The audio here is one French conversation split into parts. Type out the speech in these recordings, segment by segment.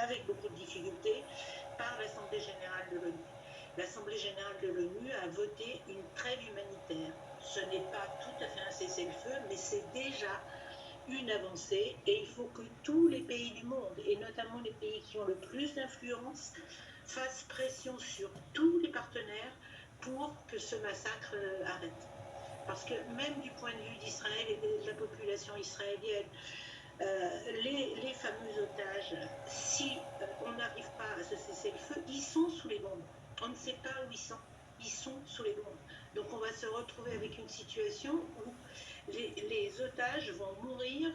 avec beaucoup de difficultés, par l'Assemblée générale de l'ONU. L'Assemblée générale de l'ONU a voté une trêve humanitaire. Ce n'est pas tout à fait un cessez-le-feu, mais c'est déjà une avancée et il faut que tous les pays du monde, et notamment les pays qui ont le plus d'influence, fassent pression sur tous les partenaires pour que ce massacre arrête. Parce que même du point de vue d'Israël et de la population israélienne, les fameux otages, si on n'arrive pas à se cesser le feu, ils sont sous les bombes. On ne sait pas où ils sont sous les bombes. Donc on va se retrouver avec une situation où les otages vont mourir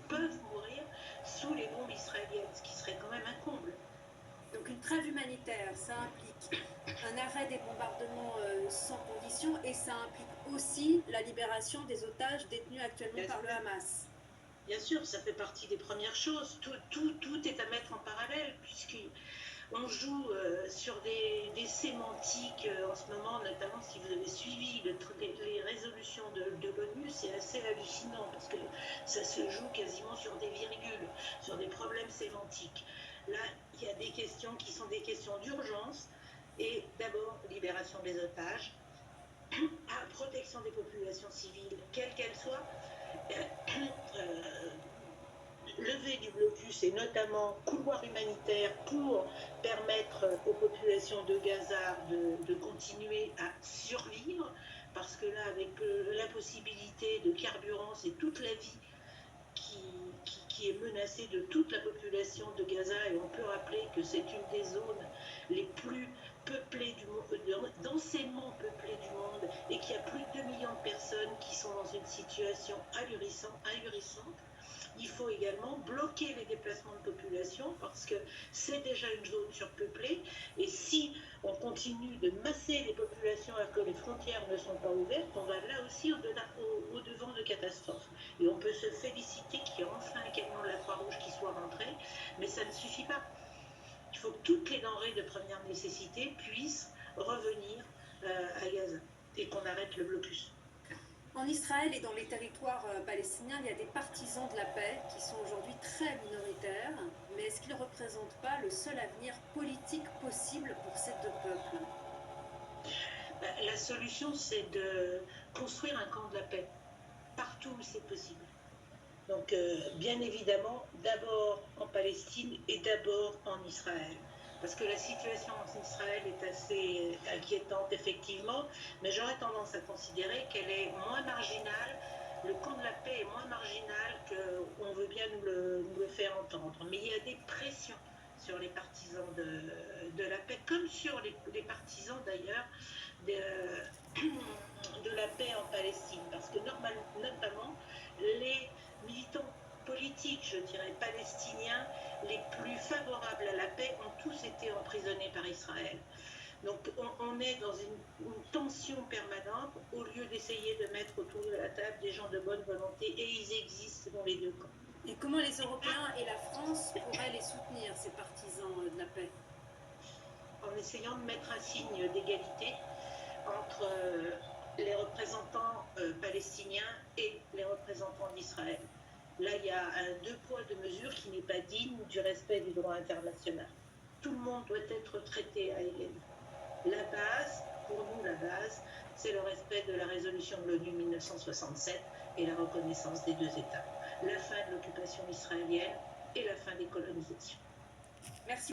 peuvent mourir sous les bombes israéliennes, ce qui serait quand même un comble. Donc une trêve humanitaire, ça implique un arrêt des bombardements sans condition et ça implique aussi la libération des otages détenus actuellement par le Hamas. Bien sûr, ça fait partie des premières choses. Tout est à mettre en parallèle, puisqu'on joue sur des sémantiques en ce moment, notamment si vous avez suivi les résolutions de l'ONU, c'est assez hallucinant, parce que ça se joue quasiment sur des virgules, sur des problèmes sémantiques. Là, il y a des questions qui sont des questions d'urgence, et d'abord, libération des otages, protection des populations civiles, quelles qu'elles soient, levée du blocus et notamment couloir humanitaire pour permettre aux populations de Gaza de continuer à survivre, parce que là, avec l'impossibilité de carburant, c'est toute la vie qui est menacée de toute la population de Gaza, et on peut rappeler que c'est une des zones les plus peuplées du monde, densément peuplées du monde, et qu'il y a plus de 2 millions de personnes qui sont dans une situation ahurissante. Il faut également bloquer les déplacements de population parce que c'est déjà une zone surpeuplée, et si on continue de masser les populations alors que les frontières ne sont pas ouvertes, on va là aussi au-devant de catastrophes. Et on peut se féliciter qu'il y ait enfin un camion de la Croix-Rouge qui soit rentré, mais ça ne suffit pas. Il faut que toutes les denrées de première nécessité puissent revenir à Gaza et qu'on arrête le blocus. En Israël et dans les territoires palestiniens, il y a des partisans de la paix qui sont aujourd'hui très minoritaires, mais est-ce qu'ils ne représentent pas le seul avenir politique possible pour ces deux peuples? La solution, c'est de construire un camp de la paix partout où c'est possible. Donc, bien évidemment, d'abord en Palestine et d'abord en Israël. Parce que la situation en Israël est assez inquiétante, effectivement, mais j'aurais tendance à considérer qu'elle est moins marginale, le camp de la paix est moins marginal qu'on veut bien nous le faire entendre. Mais il y a des pressions sur les partisans de la paix, comme sur les partisans d'ailleurs de la paix en Palestine. Parce que notamment, les militants politiques, je dirais, palestiniens, les plus favorables à la paix ont tous été emprisonnés par Israël. Donc on est dans une tension permanente au lieu d'essayer de mettre autour de la table des gens de bonne volonté, et ils existent dans les deux camps. Et comment les Européens et la France pourraient les soutenir, ces partisans de la paix? En essayant de mettre un signe d'égalité entre les représentants palestiniens et les représentants d'Israël. Là, il y a un deux poids, deux mesures qui n'est pas digne du respect du droit international. Tout le monde doit être traité à égalité. La base, pour nous, la base, c'est le respect de la résolution de l'ONU 1967 et la reconnaissance des deux États. La fin de l'occupation israélienne et la fin des colonisations.